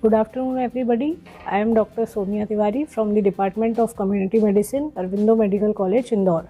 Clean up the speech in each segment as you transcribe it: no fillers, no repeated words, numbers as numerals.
Good afternoon, everybody. I am Dr. Sonia Tiwari from the Department of Community Medicine, Aurobindo Medical College, Indore.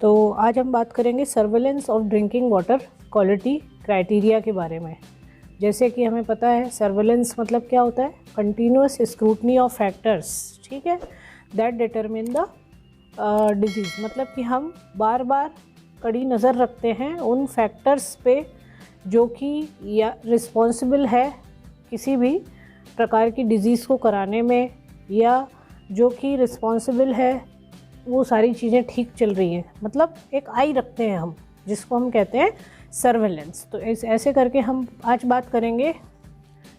तो आज हम बात करेंगे surveillance of drinking water quality criteria के बारे में। जैसे कि हमें पता है सर्वेलेंस मतलब क्या होता है, कंटिन्यूअस स्क्रूटनी ऑफ फैक्टर्स, ठीक है, दैट डिटरमिन द डिजीज़। मतलब कि हम बार बार कड़ी नज़र रखते हैं उन फैक्टर्स पे जो कि या रिस्पॉन्सिबल है किसी भी प्रकार की डिज़ीज़ को कराने में, या जो कि रिस्पॉन्सिबल है वो सारी चीज़ें ठीक चल रही हैं। मतलब एक आई रखते हैं हम, जिसको हम कहते हैं सर्वेलेंस। तो ऐसे करके हम आज बात करेंगे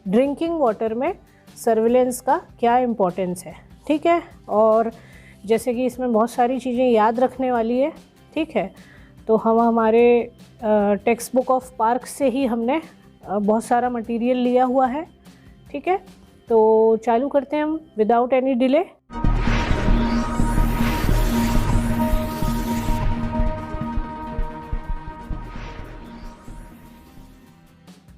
ड्रिंकिंग वाटर में सर्वेलेंस का क्या इम्पोर्टेंस है, ठीक है। और जैसे कि इसमें बहुत सारी चीज़ें याद रखने वाली है, ठीक है। तो हम हमारे टेक्स्ट बुक ऑफ पार्क से ही हमने बहुत सारा मटेरियल लिया हुआ है, ठीक है। तो चालू करते हैं हम विदाउट एनी डिले।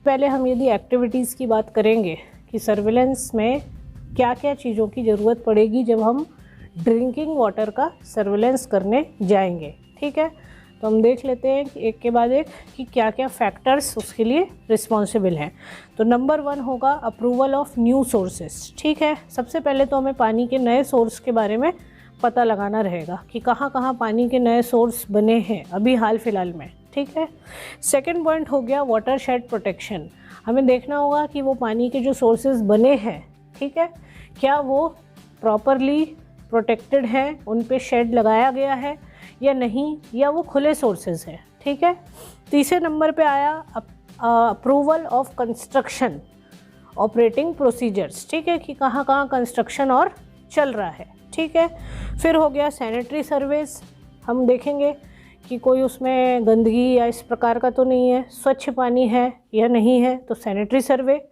पहले हम यदि एक्टिविटीज़ की बात करेंगे कि सर्वेलेंस में क्या क्या चीज़ों की ज़रूरत पड़ेगी जब हम ड्रिंकिंग वाटर का सर्वेलेंस करने जाएंगे, ठीक है। तो हम देख लेते हैं कि एक के बाद एक कि क्या क्या फैक्टर्स उसके लिए रिस्पॉन्सिबल हैं। तो नंबर 1 होगा अप्रूवल ऑफ न्यू सोर्सेस, ठीक है। सबसे पहले तो हमें पानी के नए सोर्स के बारे में पता लगाना रहेगा कि कहाँ कहाँ पानी के नए सोर्स बने हैं अभी हाल फिलहाल में, ठीक है। सेकंड पॉइंट हो गया वाटर शेड प्रोटेक्शन। हमें देखना होगा कि वो पानी के जो सोर्सेज बने हैं, ठीक है, क्या वो प्रॉपरली प्रोटेक्टेड हैं, उन पे शेड लगाया गया है या नहीं, या वो खुले सोर्सेज हैं, ठीक है। तीसरे नंबर पे आया approval of construction operating procedures, ठीक है, कि कहाँ कहाँ कंस्ट्रक्शन और चल रहा है, ठीक है। फिर हो गया सैनिटरी सर्वेस। हम देखेंगे कि कोई उसमें गंदगी या इस प्रकार का तो नहीं है, स्वच्छ पानी है या नहीं है, तो सैनिटरी सर्वे।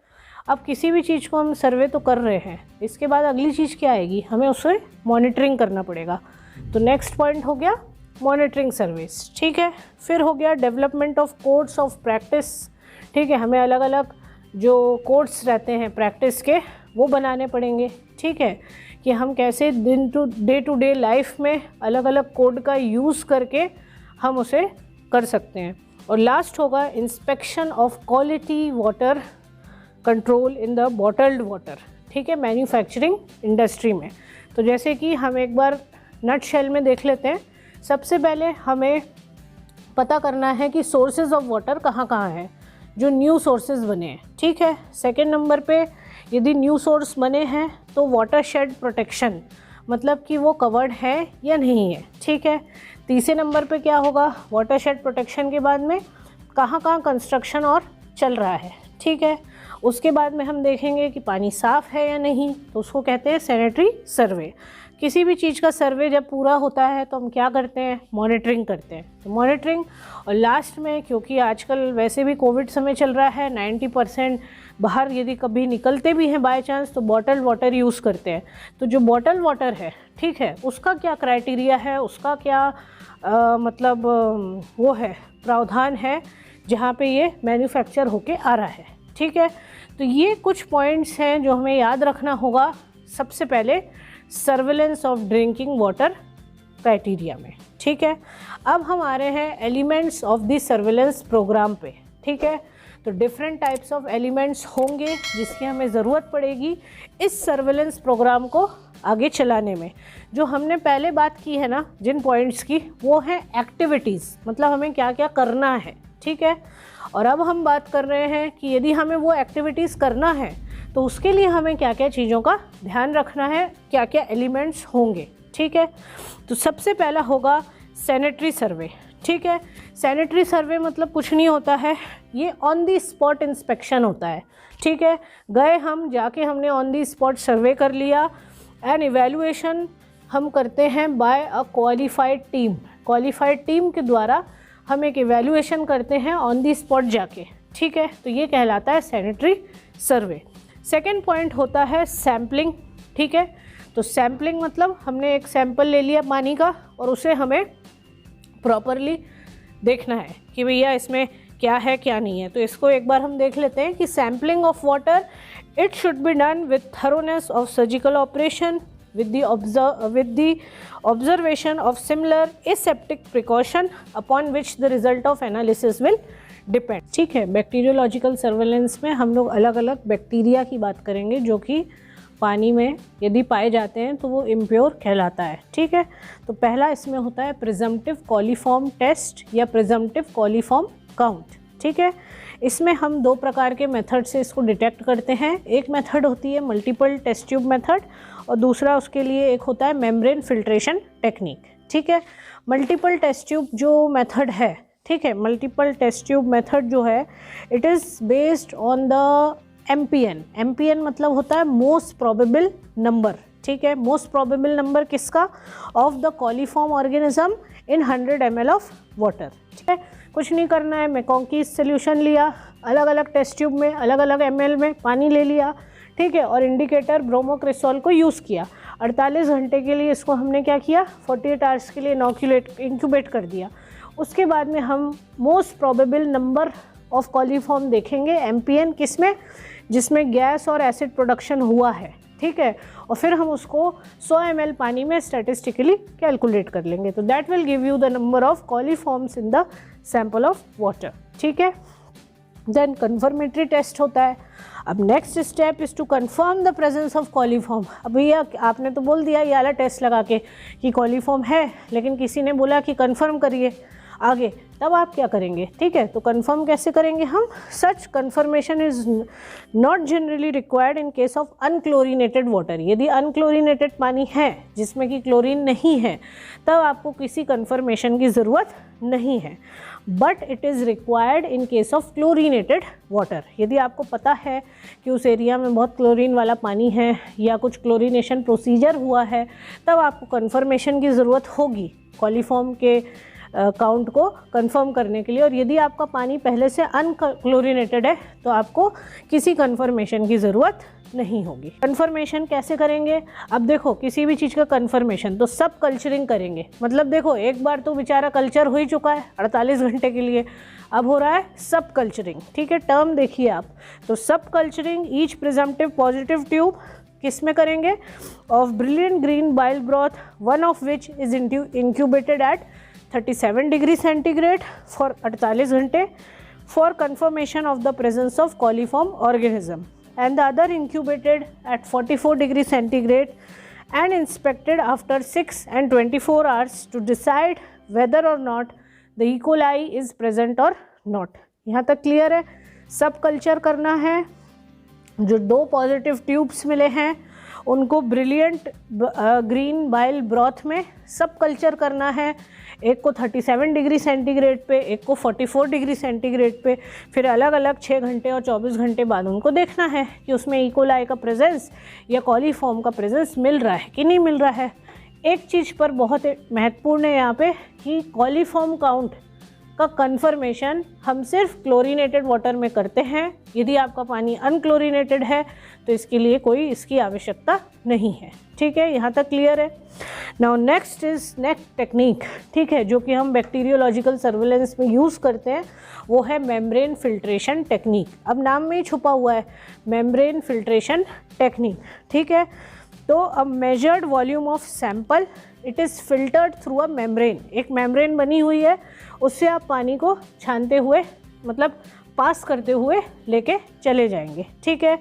अब किसी भी चीज़ को हम सर्वे तो कर रहे हैं, इसके बाद अगली चीज़ क्या आएगी, हमें उसे मॉनिटरिंग करना पड़ेगा। तो नेक्स्ट पॉइंट हो गया मॉनिटरिंग सर्विस, ठीक है। फिर हो गया development of codes of practice, ठीक है। हमें अलग अलग जो कोड्स रहते हैं प्रैक्टिस के वो बनाने पड़ेंगे, ठीक है, कि हम कैसे डे टू डे लाइफ में अलग अलग कोड का यूज़ करके हम उसे कर सकते हैं। और लास्ट होगा inspection of quality water control in the bottled water, ठीक है, मैन्युफैक्चरिंग इंडस्ट्री में। तो जैसे कि हम एक बार नट शेल में देख लेते हैं। सबसे पहले हमें पता करना है कि सोर्सेज ऑफ वाटर कहाँ कहाँ हैं, जो न्यू सोर्सेज बने हैं, ठीक है। सेकंड नंबर पे यदि न्यू सोर्स बने हैं तो वाटर शेड प्रोटेक्शन, मतलब कि वो कवर्ड है या नहीं है, ठीक है। तीसरे नंबर पे क्या होगा, वाटर शेड प्रोटेक्शन के बाद में कहाँ कहाँ कंस्ट्रक्शन और चल रहा है, ठीक है। उसके बाद में हम देखेंगे कि पानी साफ़ है या नहीं, तो उसको कहते हैं सैनिटरी सर्वे। किसी भी चीज़ का सर्वे जब पूरा होता है तो हम क्या करते हैं, मॉनिटरिंग करते हैं। तो मॉनिटरिंग, और लास्ट में क्योंकि आजकल वैसे भी कोविड समय चल रहा है, 90% बाहर यदि कभी निकलते भी हैं बाय चांस तो बॉटल वाटर यूज़ करते हैं। तो जो बॉटल वाटर है, ठीक है, उसका क्या क्राइटेरिया है, उसका क्या मतलब वो है प्रावधान है जहाँ पे ये मैन्युफैक्चर होके आ रहा है, ठीक है। तो ये कुछ पॉइंट्स हैं जो हमें याद रखना होगा सबसे पहले surveillance of drinking water criteria में, ठीक है। अब हम आ रहे हैं elements of the surveillance programme पे, ठीक है। तो डिफरेंट टाइप्स ऑफ एलिमेंट्स होंगे जिसकी हमें ज़रूरत पड़ेगी इस सर्वेलेंस प्रोग्राम को आगे चलाने में। जो हमने पहले बात की है ना जिन पॉइंट्स की, वो है एक्टिविटीज़, मतलब हमें क्या क्या करना है, ठीक है। और अब हम बात कर रहे हैं कि यदि हमें वो एक्टिविटीज़ करना है तो उसके लिए हमें क्या क्या चीज़ों का ध्यान रखना है, क्या क्या एलिमेंट्स होंगे, ठीक है। तो सबसे पहला होगा सैनिटरी सर्वे, ठीक है। सैनिटरी सर्वे मतलब कुछ नहीं होता है, ये ऑन दी स्पॉट इंस्पेक्शन होता है, ठीक है। गए हम, जाके हमने ऑन दी स्पॉट सर्वे कर लिया। एंड इवैल्यूएशन हम करते हैं by a qualified team. Qualified team के द्वारा हम एक इवैल्यूएशन करते हैं ऑन दी स्पॉट जाके, ठीक है। तो ये कहलाता है सैनिटरी सर्वे। सेकेंड पॉइंट होता है सैम्पलिंग, ठीक है। तो सैम्पलिंग मतलब हमने एक सैंपल ले लिया पानी का और उसे हमें प्रॉपरली देखना है कि भैया इसमें क्या है क्या नहीं है। तो इसको एक बार हम देख लेते हैं कि sampling of water it should be done with thoroughness of surgical operation with the observation of similar aseptic precaution upon which the result of analysis will depend। ठीक है, बैक्टीरियोलॉजिकल सर्वेलेंस में हम लोग अलग अलग बैक्टीरिया की बात करेंगे जो कि पानी में यदि पाए जाते हैं तो वो इम्प्योर कहलाता है। ठीक है, तो पहला इसमें होता है प्रिजम्पटिव कॉलीफॉर्म टेस्ट या प्रिजम्पटिव कॉलीफॉर्म काउंट। ठीक है, इसमें हम दो प्रकार के मेथड से इसको डिटेक्ट करते हैं। एक मेथड होती है मल्टीपल टेस्ट ट्यूब मेथड और दूसरा उसके लिए एक होता है मेम्ब्रेन फिल्ट्रेशन टेक्निक। ठीक है, मल्टीपल टेस्ट ट्यूब जो मेथड है, ठीक है, मल्टीपल टेस्ट ट्यूब मेथड जो है it is based on the MPN. MPN मतलब होता है मोस्ट प्रोबेबल नंबर। ठीक है, मोस्ट प्रोबेबल नंबर किसका? Of the coliform organism in 100 ml of water. ठीक है, कुछ नहीं करना है, मैकॉन्की सॉल्यूशन लिया, अलग अलग टेस्ट ट्यूब में अलग अलग ml में पानी ले लिया, ठीक है, और इंडिकेटर ब्रोमोक्रिसोल को यूज़ किया। 48 घंटे के लिए इसको हमने क्या किया, 48 आवर्स के लिए इंक्यूबेट कर दिया। उसके बाद में हम most probable number of coliform देखेंगे एमपीएन किसमें, जिसमें गैस और एसिड प्रोडक्शन हुआ है। ठीक है, और फिर हम उसको 100 ml पानी में स्टैटिस्टिकली कैलकुलेट कर लेंगे। तो that will give you the number of coliforms in the sample of water. ठीक है, देन कन्फर्मेटरी टेस्ट होता है। अब next step is to confirm the presence of coliform. अब भैया आपने तो बोल दिया ये वाला टेस्ट लगा के कि कॉलीफॉर्म है, लेकिन किसी ने बोला कि कंफर्म करिए आगे, तब आप क्या करेंगे? ठीक है, तो कंफर्म कैसे करेंगे हम? Such confirmation is not generally required in case of unchlorinated water. यदि अनक्लोरिनेटेड पानी है जिसमें कि क्लोरीन नहीं है तब आपको किसी कंफर्मेशन की ज़रूरत नहीं है, but it is required in case of chlorinated water. यदि आपको पता है कि उस एरिया में बहुत क्लोरीन वाला पानी है या कुछ क्लोरीनेशन प्रोसीजर हुआ है, तब आपको कंफर्मेशन की ज़रूरत होगी कॉलीफॉर्म के काउंट को कंफर्म करने के लिए। और यदि आपका पानी पहले से अनक्लोरिनेटेड है तो आपको किसी कंफर्मेशन की ज़रूरत नहीं होगी। कंफर्मेशन कैसे करेंगे? अब देखो, किसी भी चीज़ का कंफर्मेशन तो सब कल्चरिंग करेंगे। मतलब देखो, एक बार तो बेचारा कल्चर हो ही चुका है 48 घंटे के लिए, अब हो रहा है सब कल्चरिंग। ठीक है, टर्म देखिए आप, तो सब culturing each presumptive positive tube किस में करेंगे? Of brilliant green bile broth, one of which is incubated at 37 degree centigrade for 48 घंटे for confirmation of the presence of coliform organism, and the other incubated at 44 degree centigrade and inspected after 6 and 24 hours to decide whether or not the E. coli is present or not। यहाँ तक clear है? सब culture करना है। जो दो positive tubes मिले हैं उनको ब्रिलियंट ग्रीन बाइल ब्रॉथ में सब कल्चर करना है। एक को 37 डिग्री सेंटीग्रेड पे, एक को 44 डिग्री सेंटीग्रेड पे, फिर अलग अलग 6 घंटे और 24 घंटे बाद उनको देखना है कि उसमें ई कोलाई का प्रेजेंस या कॉलीफॉर्म का प्रेजेंस मिल रहा है कि नहीं मिल रहा है। एक चीज़ पर बहुत महत्वपूर्ण है यहाँ पे कि कॉलीफॉर्म काउंट का कंफर्मेशन हम सिर्फ क्लोरीनेटेड वाटर में करते हैं। यदि आपका पानी अनक्लोरीनेटेड है तो इसके लिए कोई इसकी आवश्यकता नहीं है। ठीक है, यहाँ तक क्लियर है? Now next is next technique, ठीक है, जो कि हम बैक्टीरियोलॉजिकल सर्वेलेंस में यूज़ करते हैं, वो है मेम्ब्रेन फिल्ट्रेशन टेक्निक। अब नाम में ही छुपा हुआ है मेम्ब्रेन फिल्ट्रेशन टेक्निक। ठीक है, तो अब measured volume of sample it is filtered through a membrane. एक मेम्ब्रेन बनी हुई है, उससे आप पानी को छानते हुए मतलब पास करते हुए लेके चले जाएंगे। ठीक है,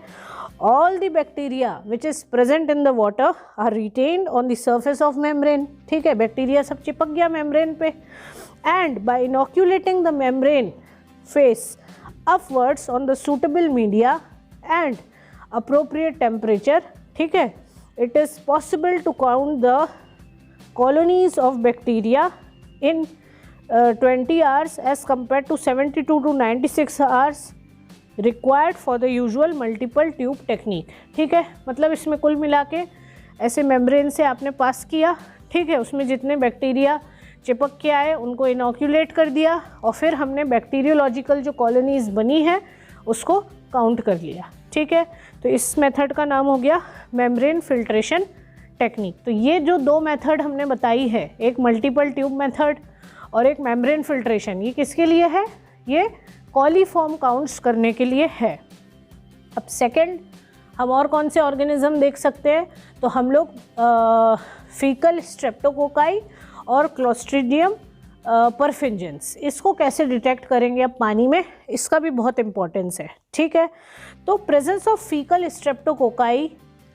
all the bacteria which is present in the water are retained on the surface of membrane. ठीक है, बैक्टीरिया सब चिपक गया मेम्ब्रेन पे, and by inoculating the membrane face upwards on the suitable media and appropriate temperature, ठीक है, it is possible to count the colonies of bacteria in 20 hours as compared to 72 to 96 hours required for the usual multiple tube technique। ठीक है, मतलब इसमें कुल मिला के ऐसे मेम्ब्रेन से आपने पास किया, ठीक है, उसमें जितने बैक्टीरिया चिपक के आए उनको इनोक्यूलेट कर दिया और फिर हमने बैक्टीरियोलॉजिकल जो कॉलोनीज़ बनी है उसको काउंट कर लिया। ठीक है, तो इस मेथड का नाम हो गया मेम्ब्रेन फिल्ट्रेशन टेक्निक। तो ये जो दो मेथड हमने बताई है, एक मल्टीपल ट्यूब मेथड और एक मेम्ब्रेन फिल्ट्रेशन, ये किसके लिए है? ये कॉलीफॉर्म काउंट्स करने के लिए है। अब सेकंड हम और कौन से ऑर्गेनिज्म देख सकते हैं, तो हम लोग फीकल स्ट्रेप्टोकोकाई और क्लोस्ट्रीडियम परफिंजेंस, इसको कैसे डिटेक्ट करेंगे अब पानी में, इसका भी बहुत इंपॉर्टेंस है। ठीक है, तो presence of faecal streptococci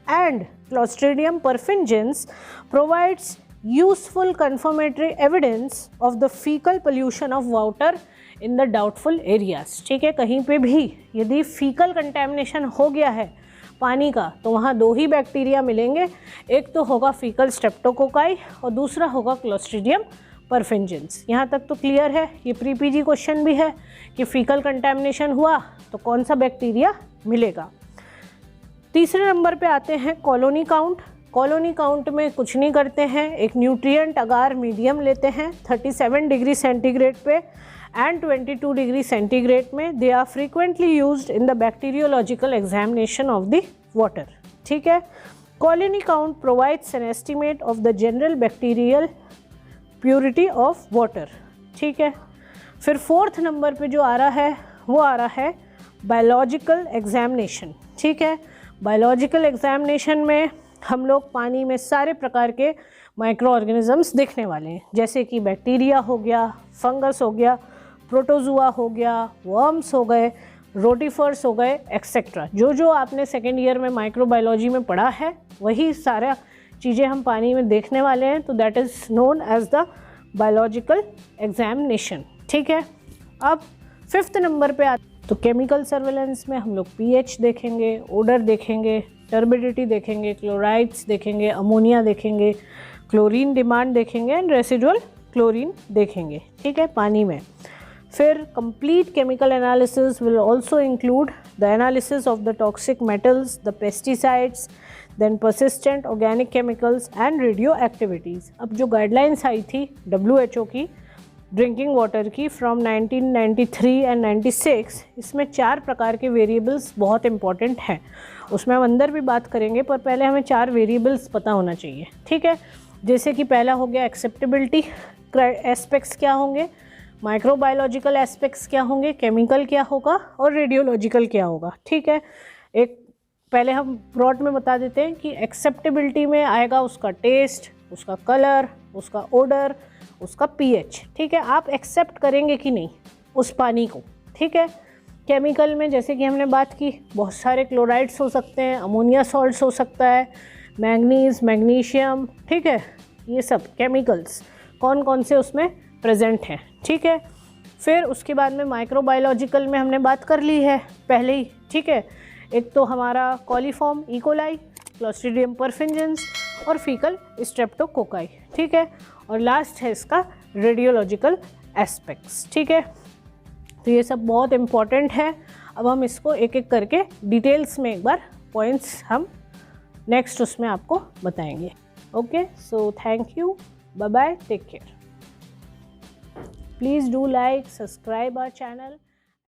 and clostridium perfringens provides useful confirmatory evidence of the fecal pollution of water in the doubtful areas। ठीक है, कहीं पे भी यदि फीकल कंटेमिनेशन हो गया है पानी का तो वहाँ दो ही बैक्टीरिया मिलेंगे, एक तो होगा फीकल स्ट्रेप्टोकोकाई और दूसरा होगा क्लोस्ट्रीडियम परफिंजेंस। यहाँ तक तो क्लियर है। ये प्री पीजी क्वेश्चन भी है कि फीकल कंटेमिनेशन हुआ तो कौन सा बैक्टीरिया मिलेगा। तीसरे नंबर पे आते हैं कॉलोनी काउंट। कॉलोनी काउंट में कुछ नहीं करते हैं, एक न्यूट्रिएंट अगार मीडियम लेते हैं 37 डिग्री सेंटीग्रेड पे एंड 22 डिग्री सेंटीग्रेड में। They are frequently used in the bacteriological examination of the water. ठीक है, colony count provides an estimate of the general bacterial purity of water. ठीक है, फिर फोर्थ नंबर पे जो आ रहा है वो आ रहा है बायोलॉजिकल एग्जामिनेशन। ठीक है, बायोलॉजिकल एग्जामिनेशन में हम लोग पानी में सारे प्रकार के माइक्रो ऑर्गेनिजम्स देखने वाले हैं, जैसे कि बैक्टीरिया हो गया, फंगस हो गया, प्रोटोजुआ हो गया, वर्म्स हो गए, रोटिफर्स हो गए, एक्सेट्रा। जो जो आपने सेकेंड ईयर में माइक्रोबायोलॉजी में पढ़ा है वही सारा चीज़ें हम पानी में देखने वाले हैं, तो that is known as the biological examination. ठीक है, अब फिफ्थ नंबर पे तो केमिकल सर्वेलेंस में हम लोग पीएच देखेंगे, ओडर देखेंगे, टर्बिडिटी देखेंगे, क्लोराइड्स देखेंगे, अमोनिया देखेंगे, क्लोरीन डिमांड देखेंगे एंड रेसिडुअल क्लोरीन देखेंगे। ठीक है, पानी में। फिर complete chemical analysis will also include the analysis of the toxic metals, the pesticides, then persistent organic chemicals and radio activities. अब जो गाइडलाइंस आई थी WHO की ड्रिंकिंग वाटर की फ्रॉम 1993 एंड 96, इसमें 4 प्रकार के वेरिएबल्स बहुत इंपॉर्टेंट हैं। उसमें हम अंदर भी बात करेंगे, पर पहले हमें 4 वेरिएबल्स पता होना चाहिए। ठीक है, जैसे कि पहला हो गया एक्सेप्टेबिलिटी एस्पेक्ट्स क्या होंगे, माइक्रोबायोलॉजिकल एस्पेक्ट्स क्या होंगे, केमिकल क्या होगा और रेडियोलॉजिकल क्या होगा। ठीक है, एक पहले हम ब्रॉड में बता देते हैं कि एक्सेप्टेबिलिटी में आएगा उसका टेस्ट, उसका कलर, उसका ओडर, उसका पीएच। ठीक है, आप एक्सेप्ट करेंगे कि नहीं उस पानी को। ठीक है, केमिकल में जैसे कि हमने बात की, बहुत सारे क्लोराइड्स हो सकते हैं, अमोनिया सॉल्ट्स हो सकता है, मैंगनीज, मैग्नीशियम। ठीक है, ये सब केमिकल्स कौन कौन से उसमें प्रेजेंट हैं। ठीक है, फिर उसके बाद में माइक्रोबायोलॉजिकल में हमने बात कर ली है पहले ही। ठीक है, एक तो हमारा कॉलीफॉर्म इकोलाई, क्लोस्ट्रीडियम परफिंजेंस और फीकल स्ट्रेप्टोकोकाई। ठीक है, और लास्ट है इसका रेडियोलॉजिकल एस्पेक्ट्स। ठीक है, तो ये सब बहुत इम्पॉर्टेंट है। अब हम इसको एक एक करके डिटेल्स में एक बार पॉइंट्स हम नेक्स्ट उसमें आपको बताएंगे। Okay, so thank you, bye bye, take care. Please do like, subscribe our channel.